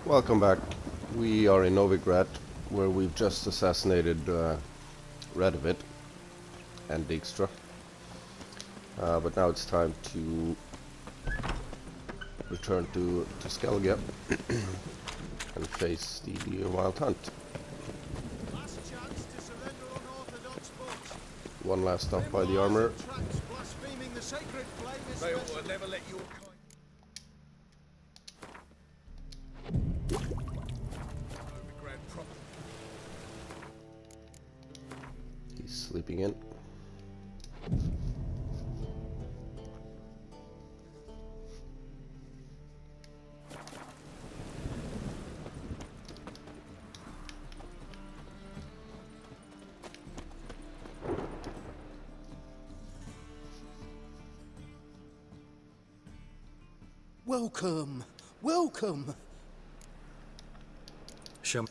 Welcome back. We are in Novigrad, where we've just assassinated Radovid and Dijkstra. But now it's time to return to Skellige and face the Wild Hunt. Last chance to surrender unorthodox foes. One last stop by the armor. Tracks blaspheming the sacred flame is They special. will never let your kind. Novigrad proper. He's sleeping in. Welcome, welcome. Show.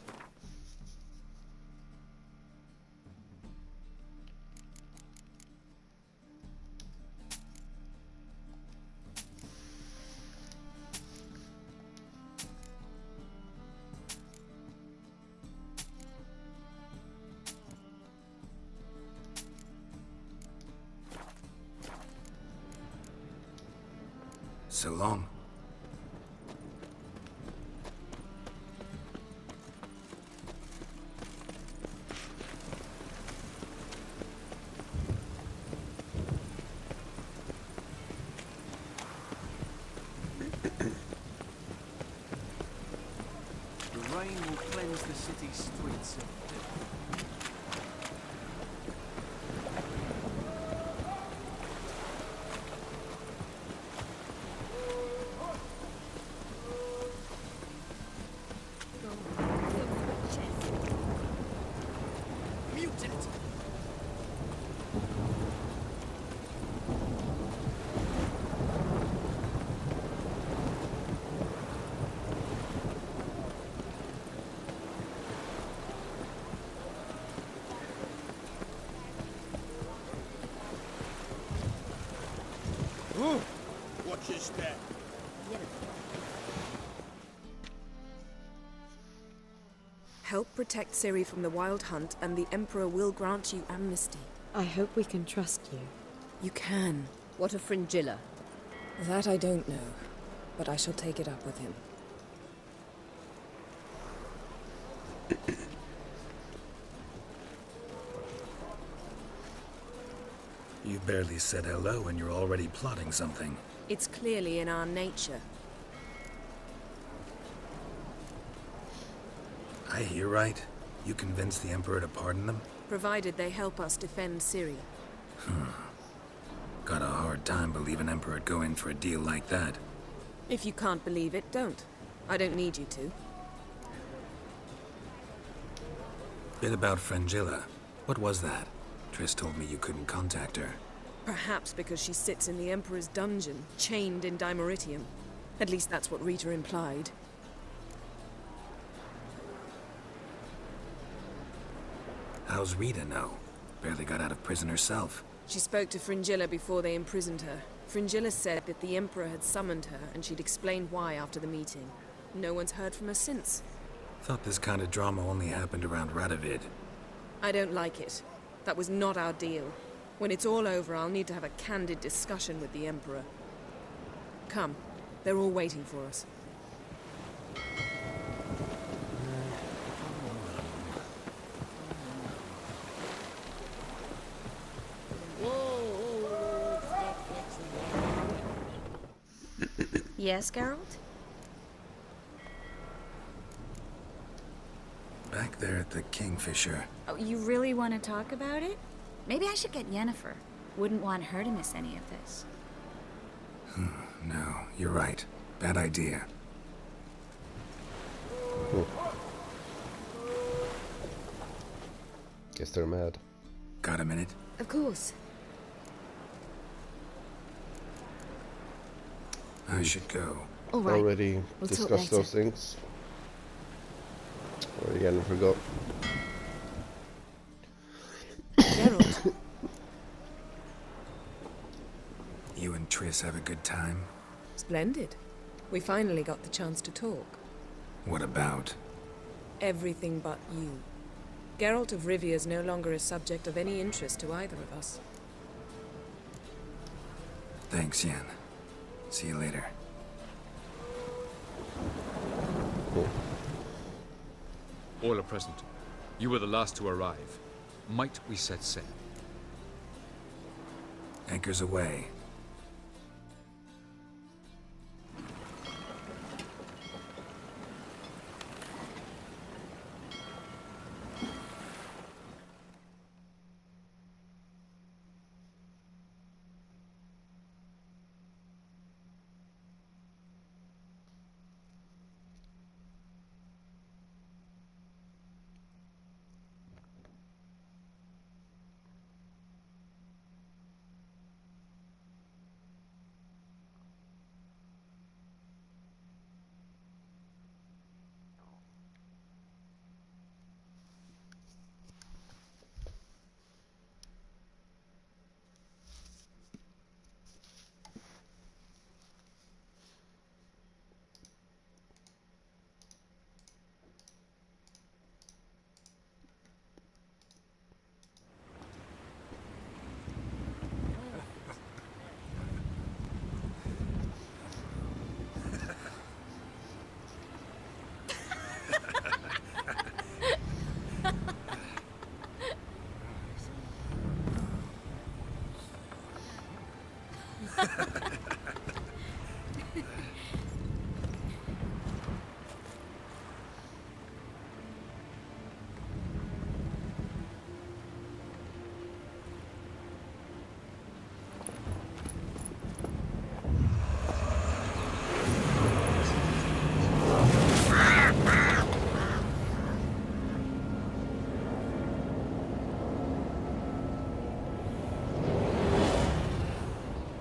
So long. The rain will cleanse the city's streets of filth. Mutant. Watch your step. Help protect Ciri from the Wild Hunt, and the Emperor will grant you amnesty. I hope we can trust you. You can. What of Fringilla? That I don't know, but I shall take it up with him. You barely said hello and you're already plotting something. It's clearly in our nature. I hear right. You convinced the Emperor to pardon them? Provided they help us defend Ciri. Got a hard time believing Emperor'd go in for a deal like that. If you can't believe it, don't. I don't need you to. Bit about Fringilla. What was that? Triss told me you couldn't contact her. Perhaps because she sits in the Emperor's dungeon, chained in Dimeritium. At least that's what Rita implied. How's Rita know? Barely got out of prison herself. She spoke to Fringilla before they imprisoned her. Fringilla said that the Emperor had summoned her, and she'd explained why after the meeting. No one's heard from her since. Thought this kind of drama only happened around Radovid. I don't like it. That was not our deal. When it's all over, I'll need to have a candid discussion with the Emperor. Come. They're all waiting for us. Yes, Geralt? Back there at the Kingfisher. Oh, you really want to talk about it? Maybe I should get Yennefer. Wouldn't want her to miss any of this. No, you're right. Bad idea. Guess they're mad. Got a minute? Of course. I should go. All right. Already We'll talk discussed later. those things. Or again, forgot. Geralt, You and Triss have a good time? splendid. We finally got the chance to talk. What about? Everything but you. Geralt of Rivia is no longer a subject of any interest to either of us. Thanks, Yen. See you later. All are present. You were the last to arrive. Might we set sail? Anchors away.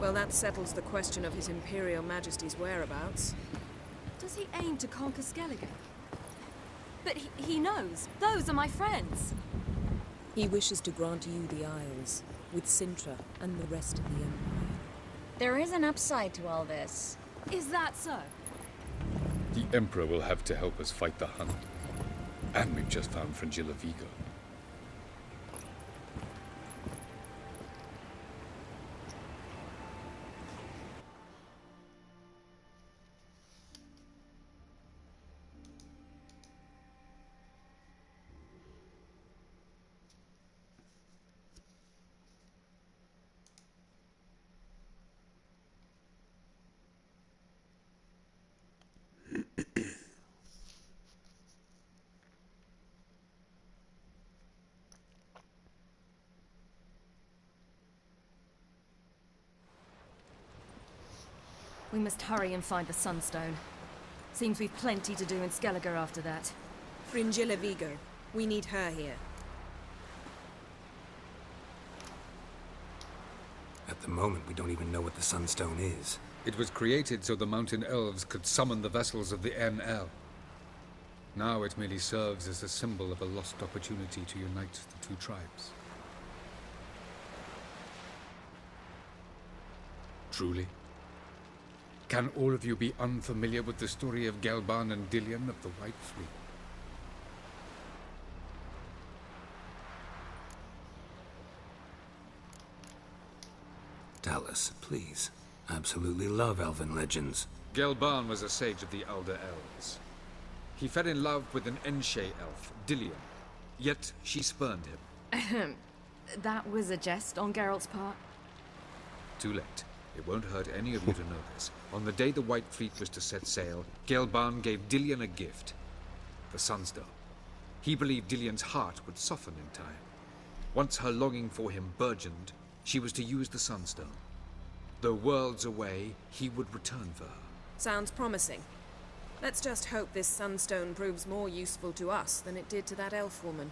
Well, that settles the question of His Imperial Majesty's whereabouts. Does he aim to conquer Skellige? But he knows. Those are my friends. He wishes to grant you the Isles, with Sintra and the rest of the Empire. There is an upside to all this. Is that so? The Emperor will have to help us fight the Hunt. And we've just found Frangilla Vigo. We must hurry and find the Sunstone. Seems we've plenty to do in Skellige after that. Fringilla Vigo. We need her here. At the moment, we don't even know what the Sunstone is. It was created so the mountain elves could summon the vessels of the NL. Now it merely serves as a symbol of a lost opportunity to unite the two tribes. Truly? Can all of you be unfamiliar with the story of Gelban and Dillion of the White Fleet? Tell us, please. I absolutely love elven legends. Gelban was a sage of the Elder Elves. He fell in love with an Enshe elf, Dillion, yet she spurned him. That was a jest on Geralt's part. Too late. It won't hurt any of you to know this. On the day the White Fleet was to set sail, Gelban gave Dillion a gift. The Sunstone. He believed Dillion's heart would soften in time. Once her longing for him burgeoned, she was to use the Sunstone. Though worlds away, he would return for her. Sounds promising. Let's just hope this Sunstone proves more useful to us than it did to that elf woman.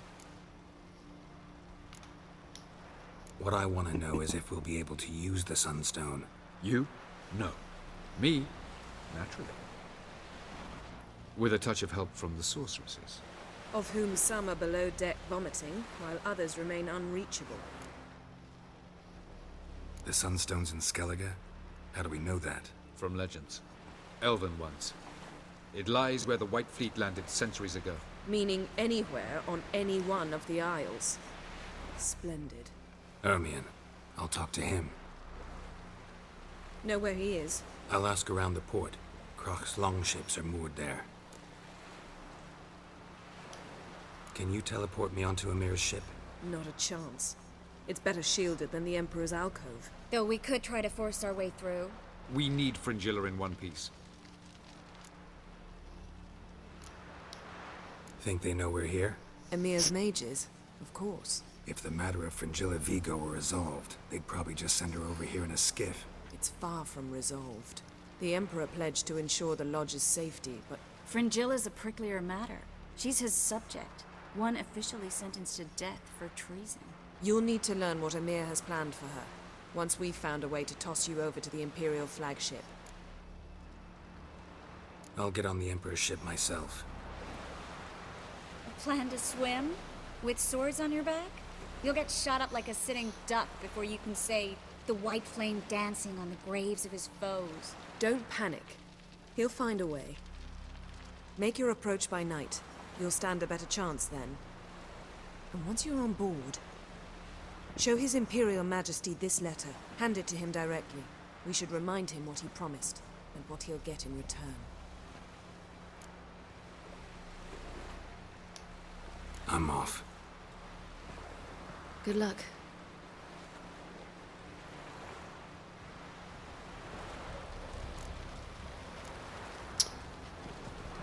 What I want to know is if we'll be able to use the Sunstone. You? No. Me? Naturally. With a touch of help from the sorceresses. Of whom some are below deck vomiting, while others remain unreachable. The Sunstone's in Skellige? How do we know that? From legends. Elven ones. It lies where the White Fleet landed centuries ago. Meaning anywhere on any one of the Isles. Splendid. Ermion. I'll talk to him. Know where he is? I'll ask around the port. Croc's longships are moored there. Can you teleport me onto Amir's ship? Not a chance. It's better shielded than the Emperor's alcove. Though we could try to force our way through. We need Fringilla in one piece. Think they know we're here? Emir's mages, of course. If the matter of Fringilla Vigo were resolved, they'd probably just send her over here in a skiff. It's far from resolved. The Emperor pledged to ensure the Lodge's safety, but... Fringilla's a pricklier matter. She's his subject. One officially sentenced to death for treason. You'll need to learn what Emir has planned for her, once we've found a way to toss you over to the Imperial flagship. I'll get on the Emperor's ship myself. A plan to swim? With swords on your back? You'll get shot up like a sitting duck before you can say, the white flame dancing on the graves of his foes. Don't panic. He'll find a way. Make your approach by night. You'll stand a better chance then. And once you're on board, show His Imperial Majesty this letter. Hand it to him directly. We should remind him what he promised, and what he'll get in return. I'm off. Good luck.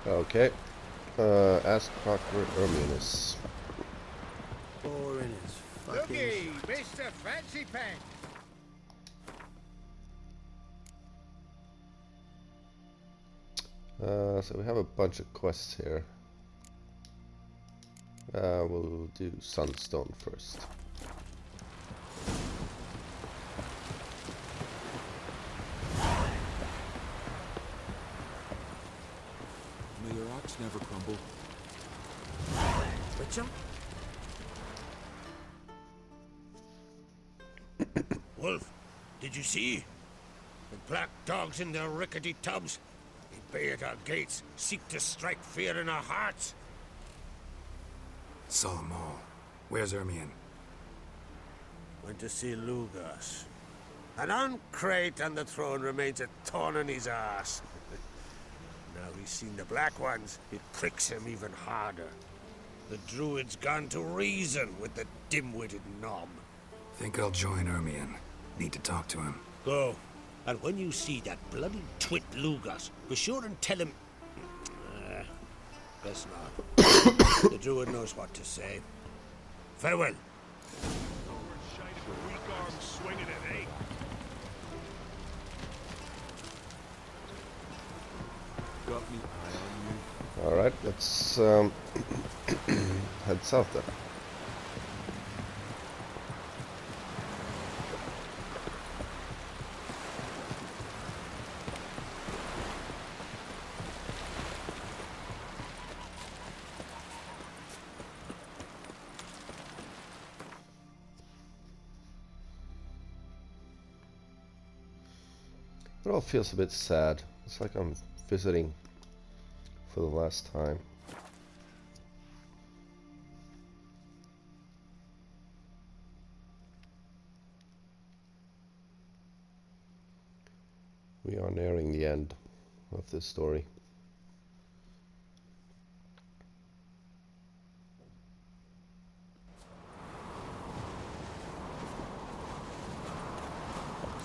Okay. Ask Croc where Ermion is. Or in his fucking... Looky, Mr. Fancy Pants. So we have a bunch of quests here. We'll do Sunstone first. May your ox never crumble. Witcher? Wolf, did you see? The black dogs in their rickety tubs. They bay at our gates, seek to strike fear in our hearts. Saw them all. Where's Ermion? Went to see Lugas. An uncrate on the throne remains a thorn in his ass. Now he's seen the Black Ones, it pricks him even harder. The Druid's gone to reason with the dim-witted nom. Think I'll join Ermion. Need to talk to him. Go. And when you see that bloody twit Lugas, be sure and tell him... Best not. The Druid knows what to say. Farewell. Got me eye on you. Alright, let's head south then. It all feels a bit sad. It's like I'm visiting for the last time. We are nearing the end of this story.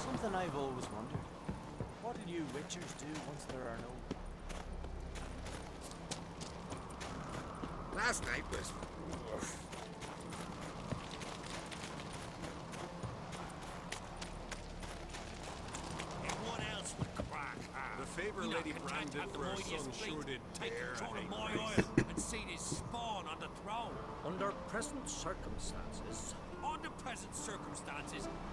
Something I've always wondered. What do you witchers do once there are no... Last night was... Everyone else would crack. The favor Lady branded for her son sure did bear a hate my price. oil and see this spawn on the throne. Under present circumstances,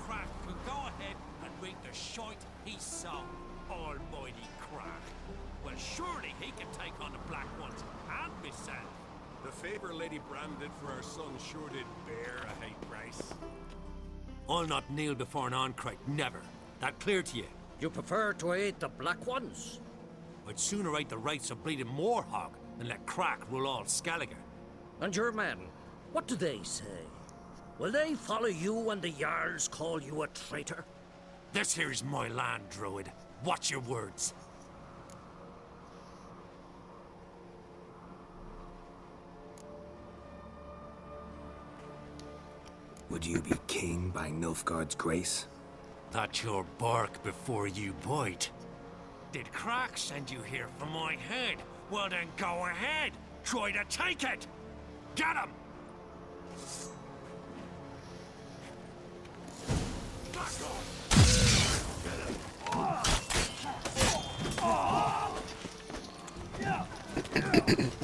Crack can go ahead and reap the shite he sown. Almighty Crack. Well, surely he can take on the Black Ones and myself. The favor Lady branded for her son sure did bear a hate price. I'll not kneel before an Ancrate, never. That clear to you? You prefer to aid the Black Ones? I'd sooner rate the rates of bleeding Moorhog than let Crack rule all Skellige. And your men, what do they say? Will they follow you when the Jarls call you a traitor? This here's my land, Druid. Watch your words. Would you be king by Nilfgaard's grace? That's your bark before you bite. Did Crack send you here for my head? Well then go ahead. Try to take it. Get him!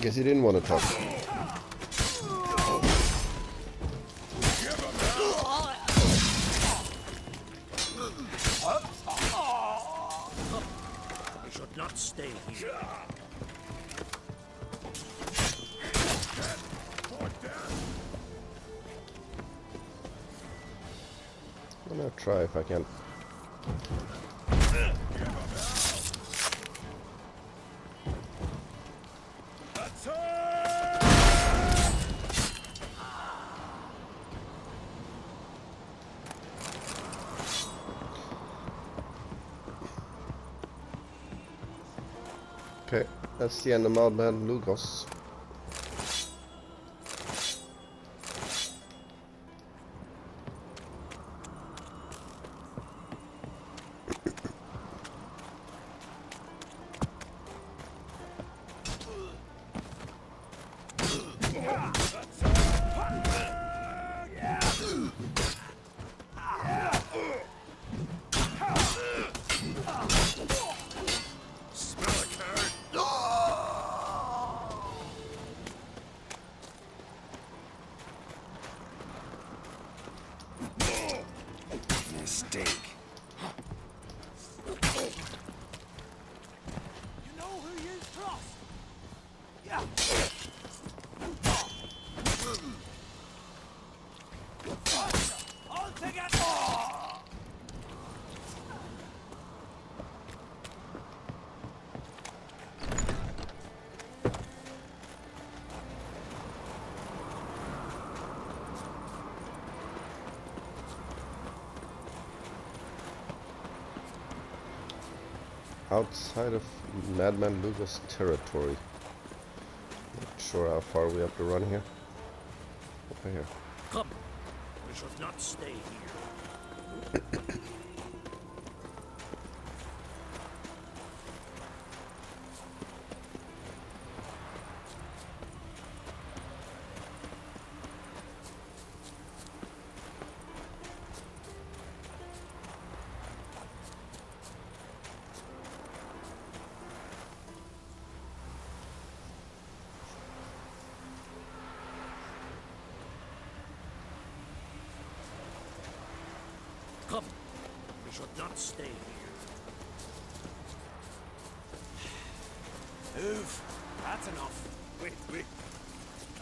Guess he didn't want to talk. We should not stay here. I'm gonna try if I can. Okay, that's the end of Madman Lugos. Mistake. You know who you trust? Yeah. I'll take it. Outside of Madman Luga's territory. Not sure how far we have to run here. Over here. Come, we should not stay here. Come, we should not stay here. Move. That's enough. Wait.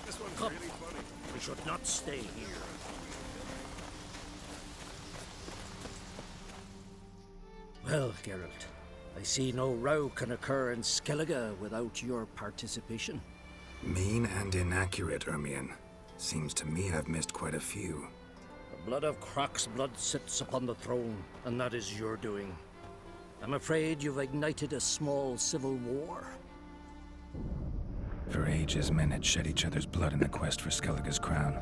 This one's Come. really funny. We should not stay here. Well, Geralt, I see no row can occur in Skellige without your participation. Mean and inaccurate, Ermion. Seems to me I've missed quite a few. The blood of Croc's blood sits upon the throne, and that is your doing. I'm afraid you've ignited a small civil war. For ages, men had shed each other's blood in the quest for Skellige's crown.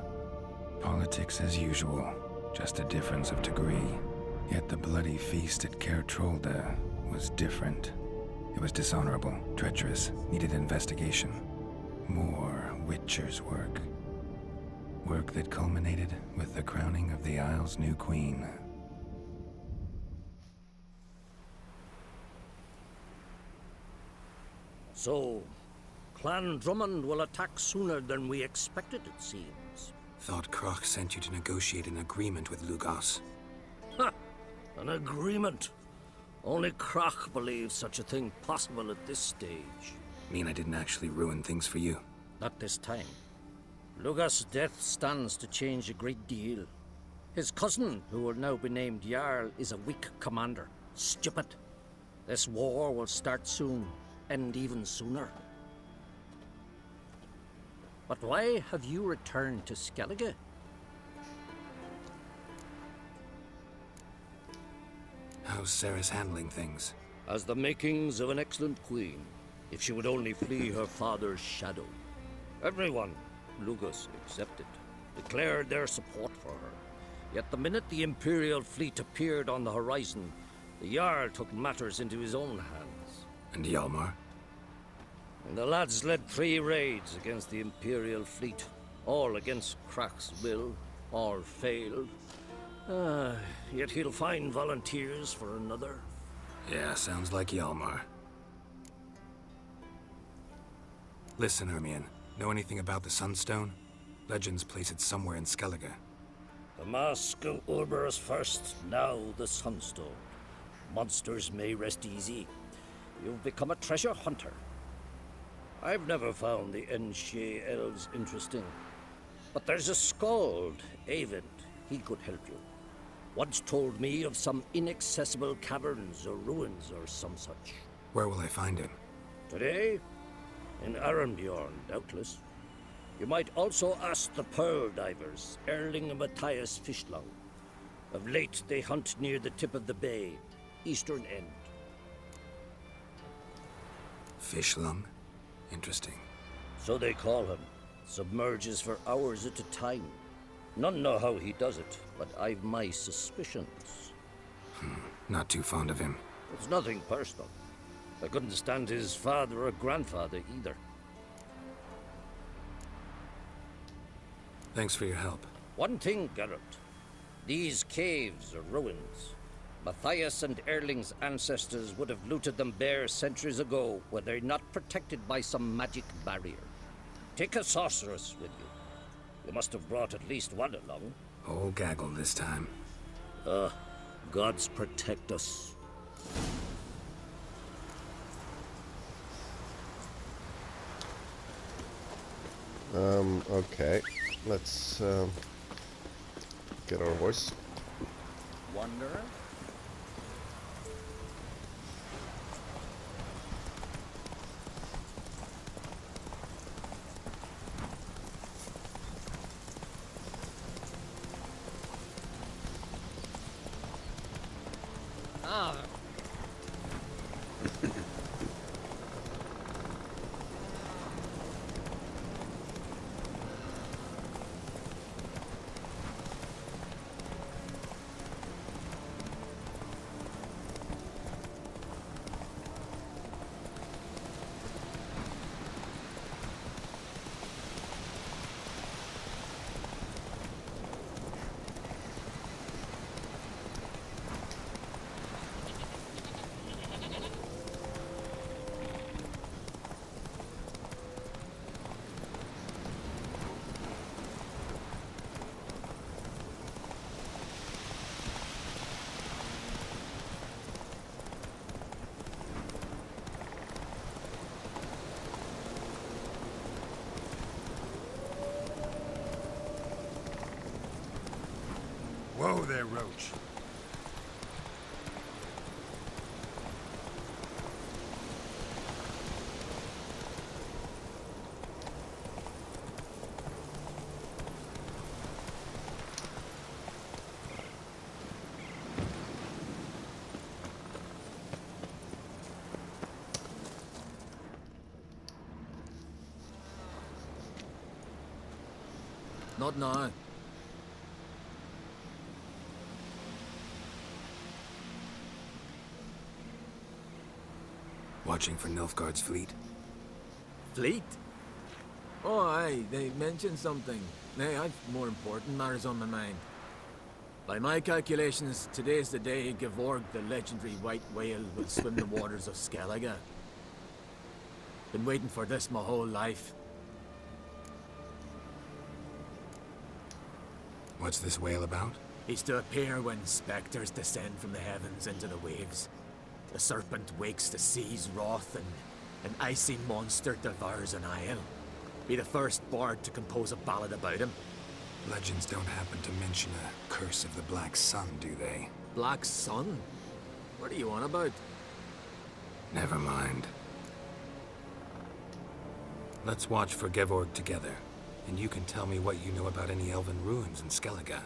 Politics as usual, just a difference of degree. Yet the bloody feast at Caer Trolda was different. It was dishonorable, treacherous, needed investigation. More Witcher's work. Work that culminated with the crowning of the Isle's new queen. So, Clan Drummond will attack sooner than we expected, it seems. Thought Croc sent you to negotiate an agreement with Lugos. Ha! An agreement. Only Croc believes such a thing possible at this stage. Mean I didn't actually ruin things for you? Not this time. Lugos' death stands to change a great deal. His cousin, who will now be named Jarl, is a weak commander. Stupid. This war will start soon. end even sooner. But why have you returned to Skellige? How's Sarah's handling things? As the makings of an excellent queen, if she would only flee her father's shadow. Everyone, Lugus excepted, declared their support for her. Yet the minute the Imperial fleet appeared on the horizon, the Jarl took matters into his own hands. And Hjalmar? And the lads led 3 raids against the Imperial fleet, all against Krak's will, all failed. Yet he'll find volunteers for another. Yeah, sounds like Hjalmar. Listen, Ermion, know anything about the Sunstone? Legends place it somewhere in Skellige. The mask of Urberus first, now the Sunstone. Monsters may rest easy. You've become a treasure hunter. I've never found the Enshe elves interesting. But there's a skald, Eyvind. He could help you. Once told me of some inaccessible caverns or ruins or some such. Where will I find him? Today? In Arenbjorn, doubtless. You might also ask the Pearl Divers, Erling and Matthias Fishlung. Of late, they hunt near the tip of the bay, eastern end. Fishlung? Interesting. So they call him. Submerges for hours at a time. None know how he does it, but I've my suspicions. Not too fond of him. It's nothing personal. I couldn't stand his father or grandfather either. Thanks for your help. One thing, Geralt. These caves are ruins. Matthias and Erling's ancestors would have looted them bare centuries ago were they not protected by some magic barrier. Take a sorceress with you. You must have brought at least one along. Whole gaggle this time. Gods protect us. Okay. Let's get our horse. Wanderer? Ah. Whoa there, Roach. Not now. Watching for Nilfgaard's fleet. Fleet? Oh, aye, they mentioned something. Nay, I've more important matters on my mind. By my calculations, today's the day Gevorg, the legendary white whale, will swim the waters of Skellige. Been waiting for this my whole life. What's this whale about? He's to appear when spectres descend from the heavens into the waves. The serpent wakes the sea's wrath, and an icy monster devours an isle. Be the first bard to compose a ballad about him. Legends don't happen to mention a curse of the Black Sun, do they? Black Sun? What are you on about? Never mind. Let's watch for Gevorg together, and you can tell me what you know about any elven ruins in Skellige.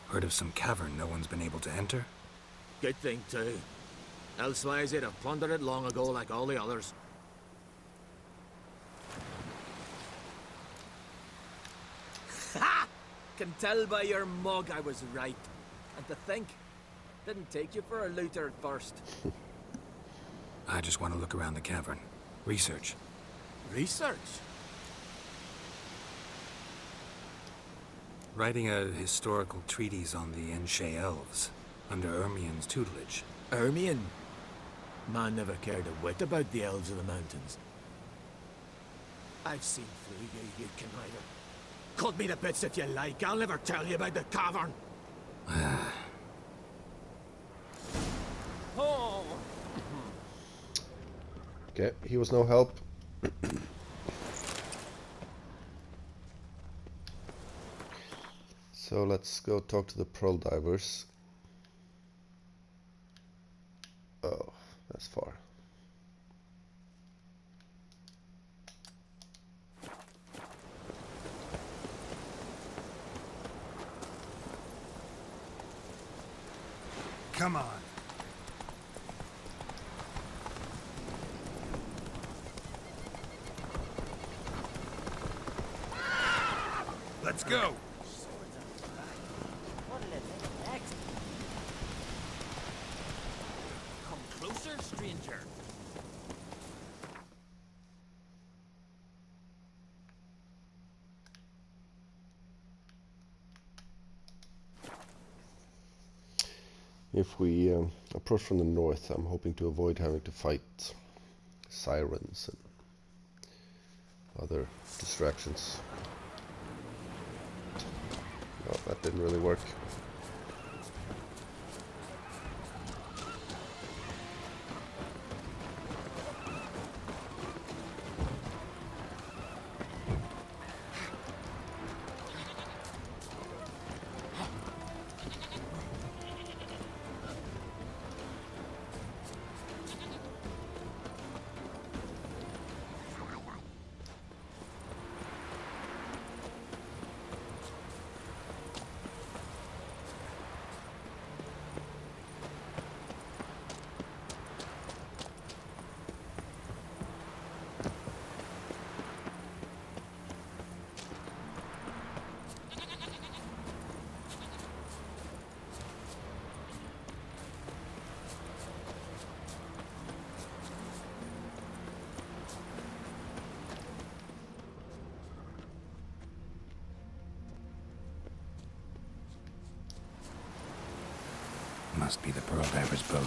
Heard of some cavern no one's been able to enter? Good thing, too. Elsewise, they'd have plundered it long ago like all the others. Ha! Can tell by your mug I was right. And to think, didn't take you for a looter at first. I just want to look around the cavern. Research. Research? Writing a historical treatise on the Enshe elves, under Ermien's tutelage. Ermien? Man never cared a whit about the elves of the mountains. I've seen through you, you conniver. Cut me to bits if you like, I'll never tell you about the cavern. Oh. Okay, he was no help. So let's go talk to the pearl divers. Oh, that's far. Come on. Let's go. What'll it take next? Come closer, stranger. If we approach from the north, I'm hoping to avoid having to fight sirens and other distractions. No, that didn't really work. Must be the pearl diver's boat.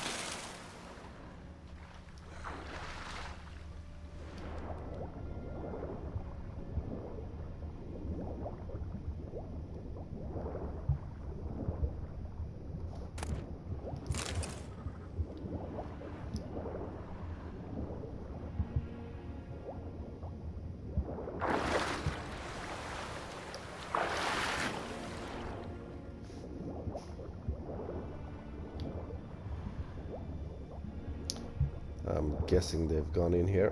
I'm guessing they've gone in here.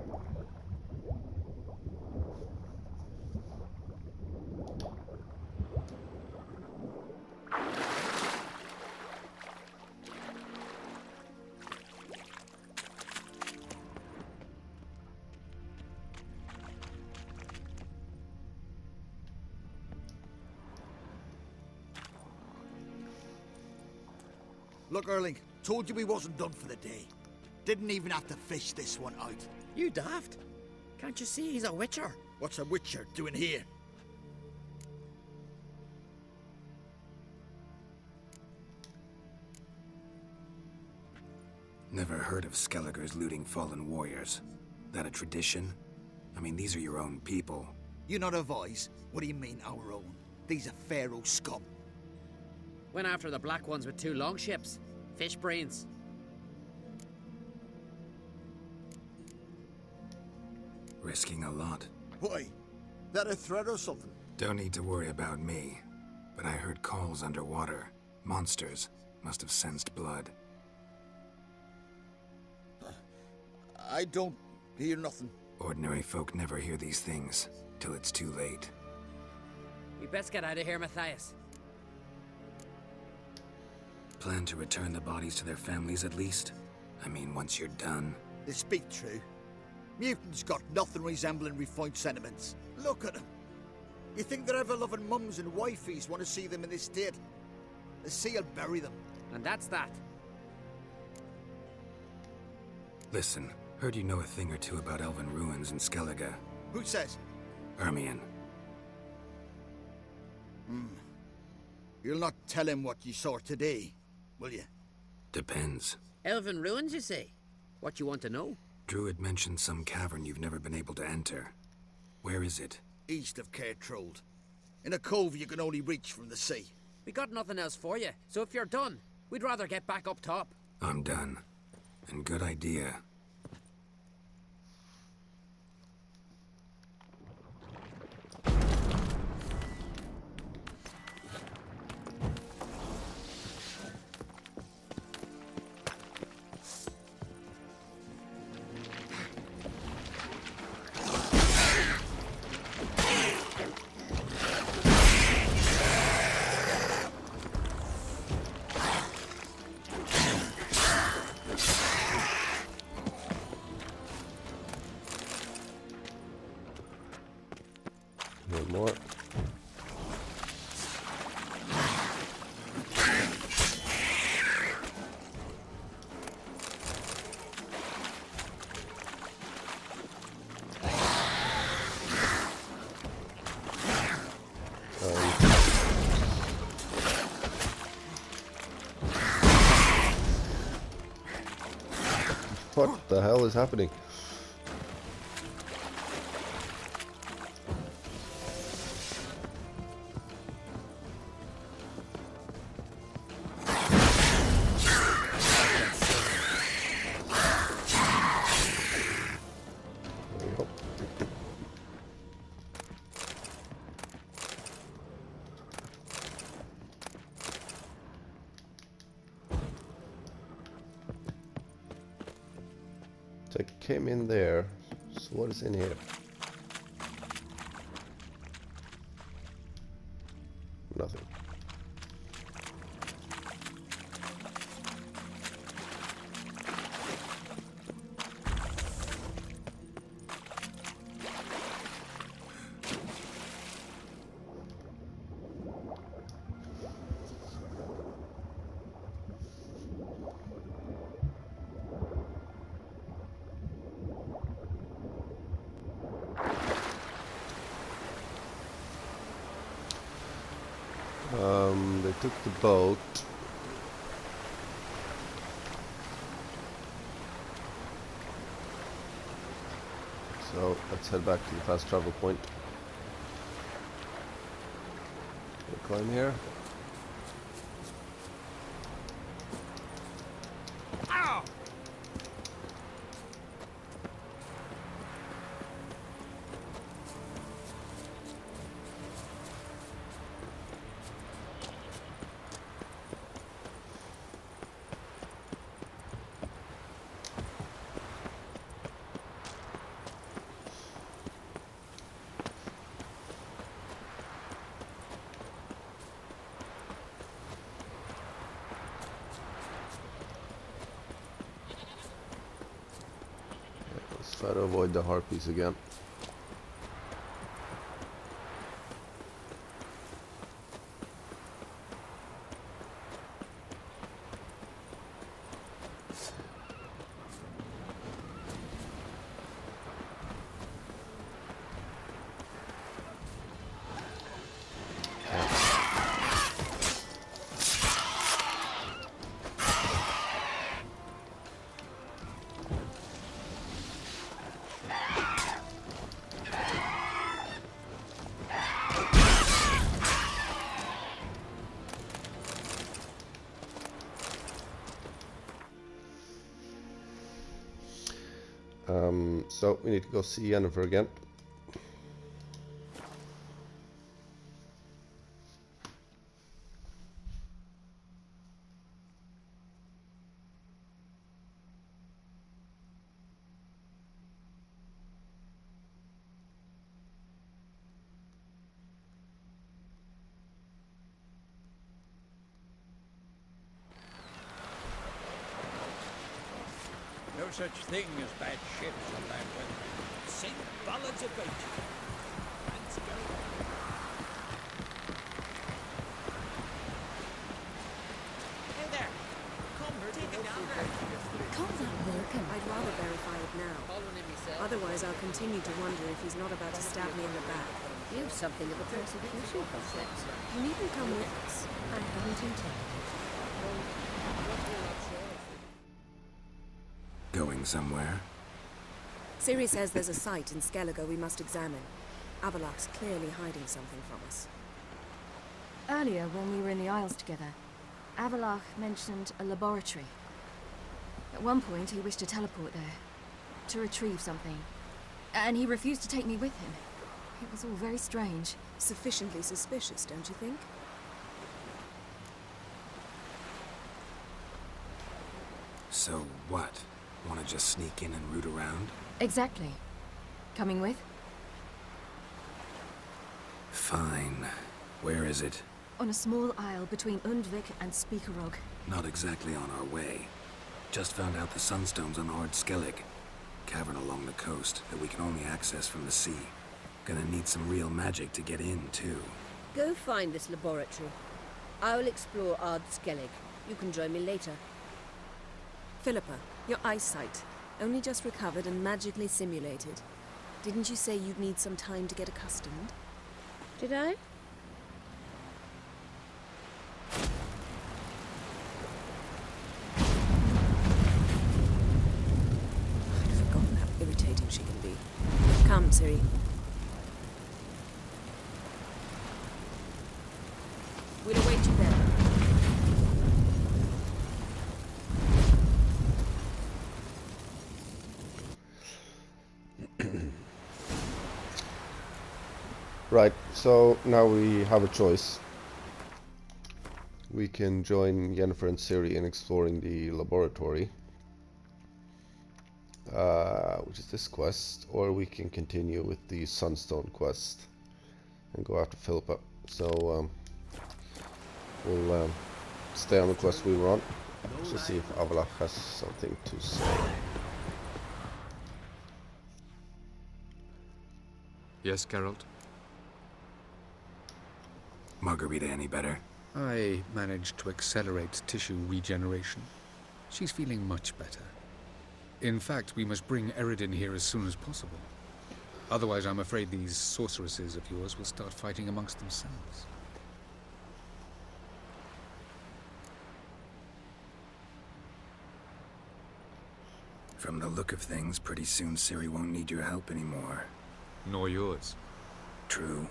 Look, Erling, told you we wasn't done for the day. Didn't even have to fish this one out. You daft? Can't you see he's a witcher? What's a witcher doing here? Never heard of Skelligers looting fallen warriors. That a tradition? I mean, these are your own people. You not a voice? What do you mean, our own? These are Pharaoh scum. Went after the black ones with 2 longships. Fish brains. Risking a lot. Why? That a threat or something? Don't need to worry about me, but I heard calls underwater. Monsters must have sensed blood. I don't hear nothing. Ordinary folk never hear these things, till it's too late. We best get out of here, Matthias. Plan to return the bodies to their families at least? I mean, once you're done. They speak true. Mutants got nothing resembling refined sentiments. Look at them. You think their ever-loving mums and wifeys want to see them in this state? The sea will bury them. And that's that. Listen, heard you know a thing or two about elven ruins in Skellige. Who says? Ermion. You'll not tell him what you saw today, will you? Depends. Elven ruins, you say? What you want to know? Druid mentioned some cavern you've never been able to enter. Where is it? East of Cairtrold. In a cove you can only reach from the sea. We got nothing else for you, so if you're done, we'd rather get back up top. I'm done. And good idea. One more. What the hell is happening? So I came in there, so what is in here? Nothing. They took the boat. So let's head back to the fast travel point. We'll climb here. Ow! Let's try to avoid the harpies again. So we need to go see Yennefer again. no such thing as bad ships on bad weather. Sing ballads about you. Let's go. Hey there! Come, take it down there! Can't that work? I'd rather verify it now. Following him myself. Otherwise, I'll continue to wonder if he's not about to stab me in the back. You've something of a persecution complex. You needn't come with us. I haven't intended. Going somewhere? Ciri says there's a site in Skellige we must examine. Avalok's clearly hiding something from us. Earlier, when we were in the Isles together, Avalok mentioned a laboratory. At one point, he wished to teleport there, to retrieve something. And he refused to take me with him. It was all very strange. Sufficiently suspicious, don't you think? So what? Want to just sneak in and root around? Exactly. Coming with? Fine. Where is it? On a small isle between Undvik and Speakerog. Not exactly on our way. Just found out the Sunstone's on Ard Skellige. Cavern along the coast that we can only access from the sea. Gonna need some real magic to get in, too. Go find this laboratory. I'll explore Ard Skellige. You can join me later. Philippa, your eyesight. Only just recovered and magically simulated. Didn't you say you'd need some time to get accustomed? Did I? I'd forgotten how irritating she can be. Come, Ciri. We'll await you there. Right, so now we have a choice. We can join Yennefer and Ciri in exploring the laboratory, which is this quest, or we can continue with the Sunstone quest and go after Philippa. So we'll stay on the quest we were on, to see if Avalok has something to say. Yes, Geralt? Margarita any better? I managed to accelerate tissue regeneration. She's feeling much better. In fact, we must bring Eredin here as soon as possible. Otherwise, I'm afraid these sorceresses of yours will start fighting amongst themselves. From the look of things, pretty soon Ciri won't need your help anymore. Nor yours. True.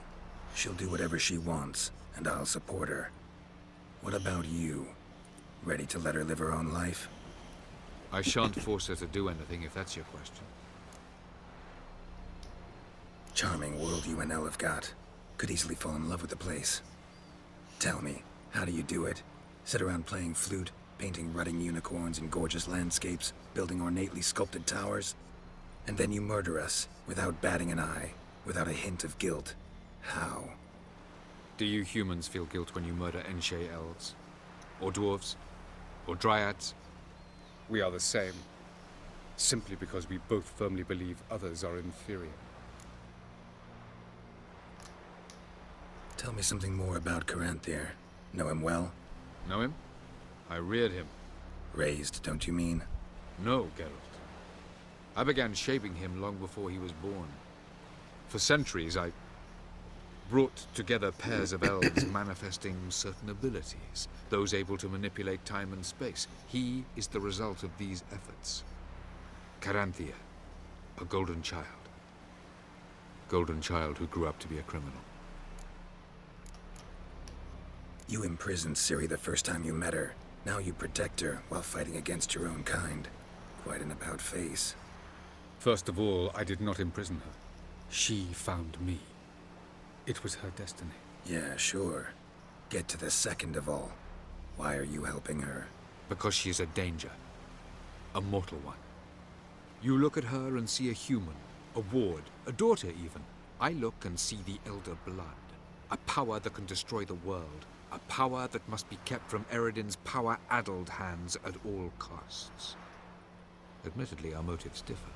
She'll do whatever she wants, and I'll support her. What about you? Ready to let her live her own life? I shan't force her to do anything, if that's your question. Charming world you and Elle have got. Could easily fall in love with the place. Tell me, how do you do it? Sit around playing flute, painting rutting unicorns in gorgeous landscapes, building ornately sculpted towers? And then you murder us, without batting an eye, without a hint of guilt. How? Do you humans feel guilt when you murder Enshe elves? Or dwarves? Or dryads? We are the same. Simply because we both firmly believe others are inferior. Tell me something more about Caranthir. Know him well? Know him? I reared him. Raised, don't you mean? No, Geralt. I began shaping him long before he was born. For centuries, I brought together pairs of elves manifesting certain abilities, those able to manipulate time and space. He is the result of these efforts. Caranthir, a golden child. Golden child who grew up to be a criminal. You imprisoned Ciri the first time you met her. Now you protect her while fighting against your own kind. Quite an about-face. First of all, I did not imprison her. She found me. It was her destiny. Yeah, sure. Get to the second of all. Why are you helping her? Because she is a danger. A mortal one. You look at her and see a human, a ward, a daughter even. I look and see the Elder Blood. A power that can destroy the world. A power that must be kept from Eredin's power-addled hands at all costs. Admittedly, our motives differ.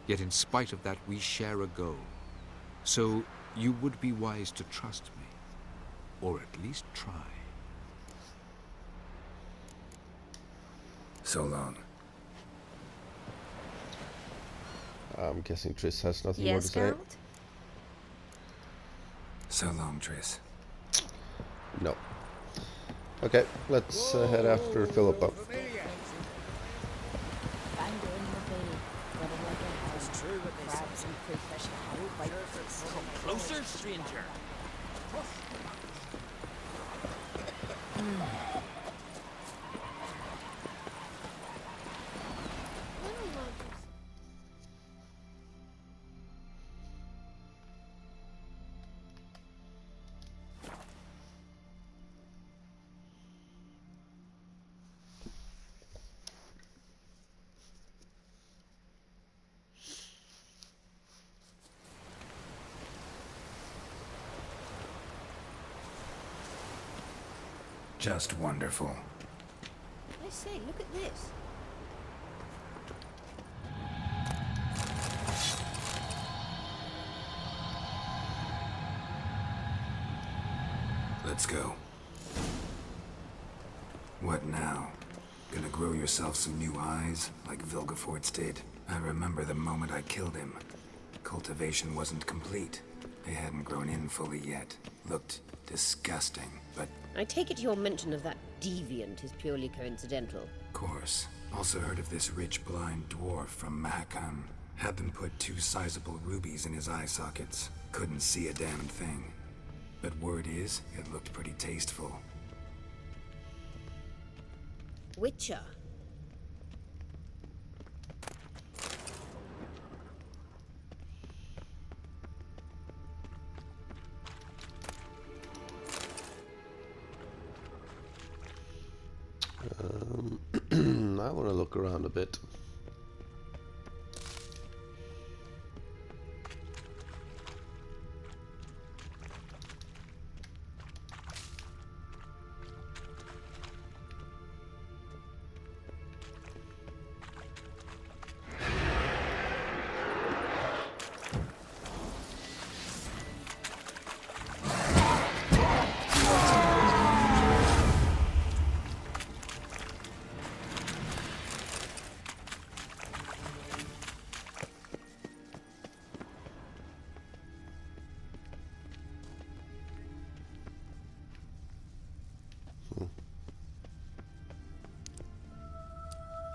Yet in spite of that, we share a goal. So you would be wise to trust me. Or at least try. So long. I'm guessing Triss has nothing more to Yes, say. Geralt? So long, Triss. No. Okay, let's head after Philippa. Come closer, stranger. Just wonderful. I say, look at this. Let's go. What now? Gonna grow yourself some new eyes, like Vilgefortz did? I remember the moment I killed him. Cultivation wasn't complete. They hadn't grown in fully yet. Looked disgusting, but... I take it your mention of that deviant is purely coincidental. Of course. Also heard of this rich blind dwarf from Mahakam. Had them put 2 sizable rubies in his eye sockets. Couldn't see a damn thing. But word is, it looked pretty tasteful. Witcher. I want to look around a bit.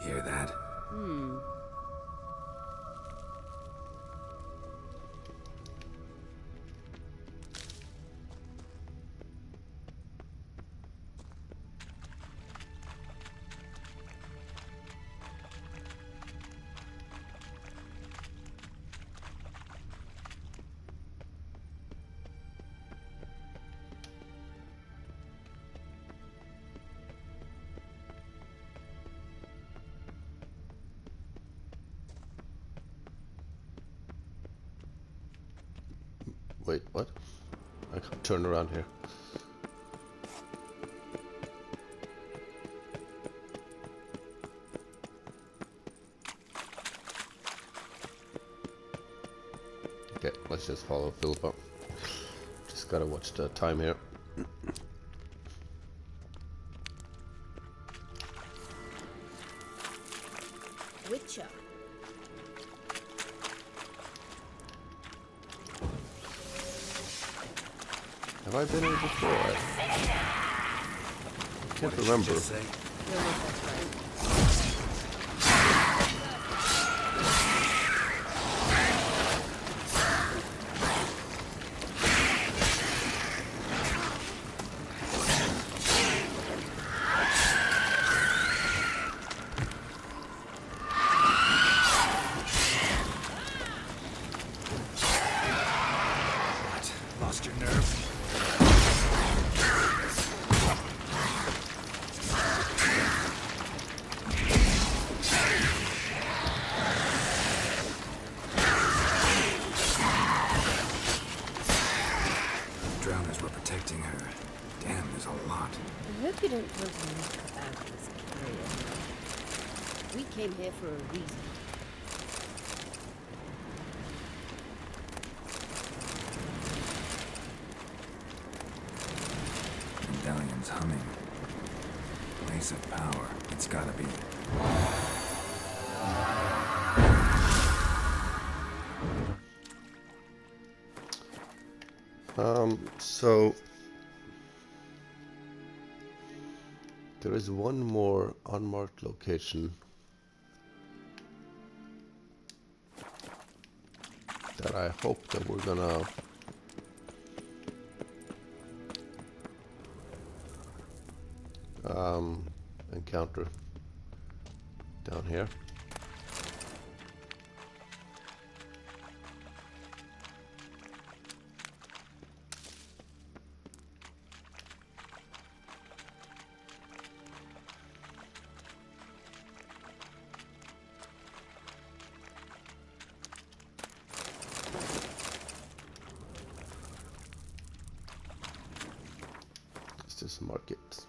Hear that? Wait, what? I can't turn around here. Okay, let's just follow Philippa. Just gotta watch the time here. Witcher. Have I been here before? I can't remember. Lost your nerve? Drowners were protecting her. Damn, there's a lot. I hope you don't want to knock about this carrier. We came here for a reason. Medallion's humming. Place of power. It's gotta be. So there is one more unmarked location that I hope that we're gonna encounter down here. Just mark it,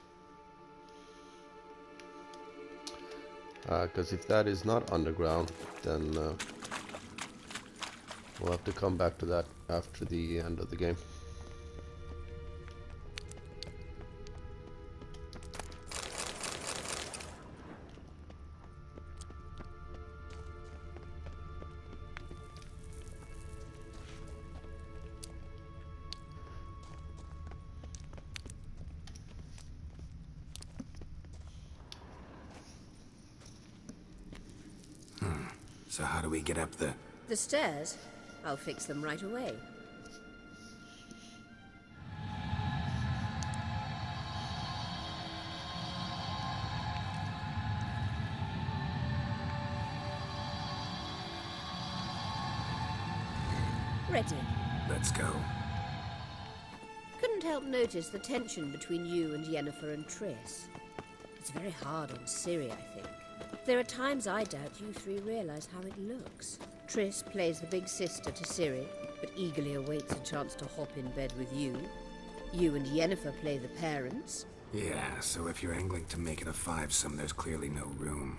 because if that is not underground, then we'll have to come back to that after the end of the game. So how do we get up the... The stairs? I'll fix them right away. Ready. Let's go. Couldn't help notice the tension between you and Yennefer and Triss. It's very hard on Ciri, I think. There are times I doubt you three realize how it looks. Triss plays the big sister to Ciri, but eagerly awaits a chance to hop in bed with you. You and Yennefer play the parents. Yeah, so if you're angling to make it a five-some, there's clearly no room.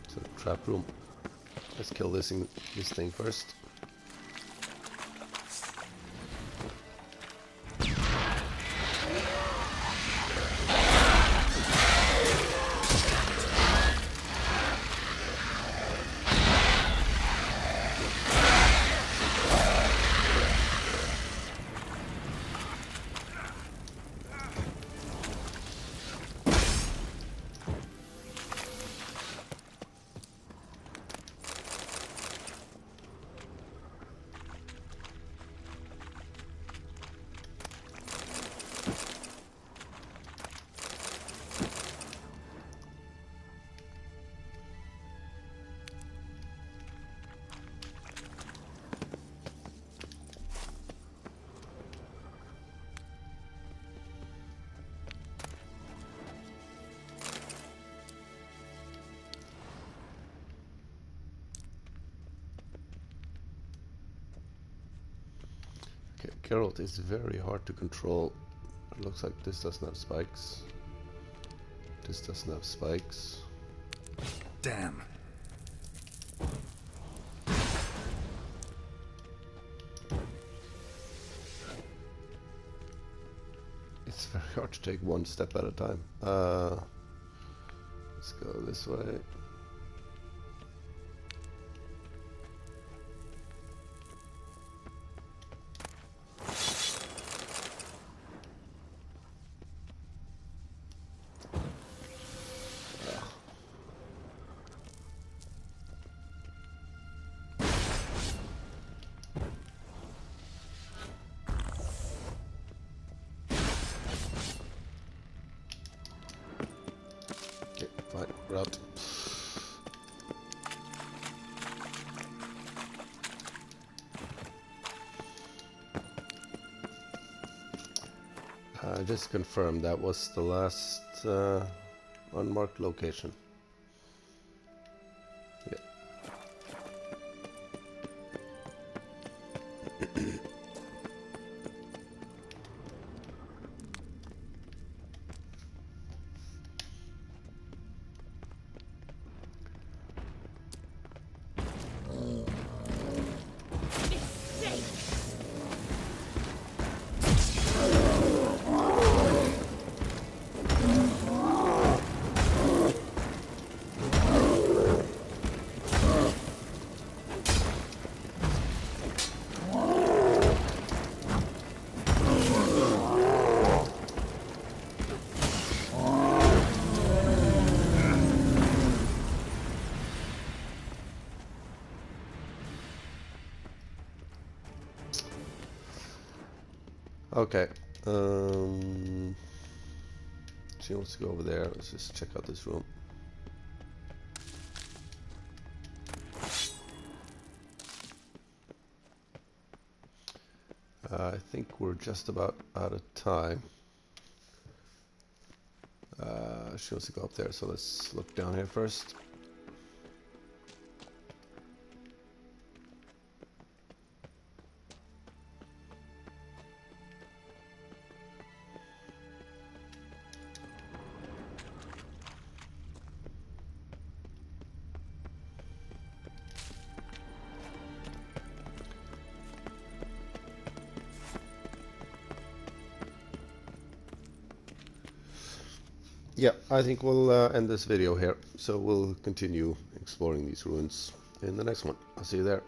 So trap room. Let's kill this thing first. Geralt is very hard to control. It looks like this doesn't have spikes. This doesn't have spikes. Damn. It's very hard to take one step at a time. Let's go this way. Fine, we're out. Just confirm that was the last unmarked location. Yeah. Okay. She wants to go over there. Let's just check out this room. I think we're just about out of time. She wants to go up there, so let's look down here first. Yeah, I think we'll end this video here. So we'll continue exploring these ruins in the next one. I'll see you there.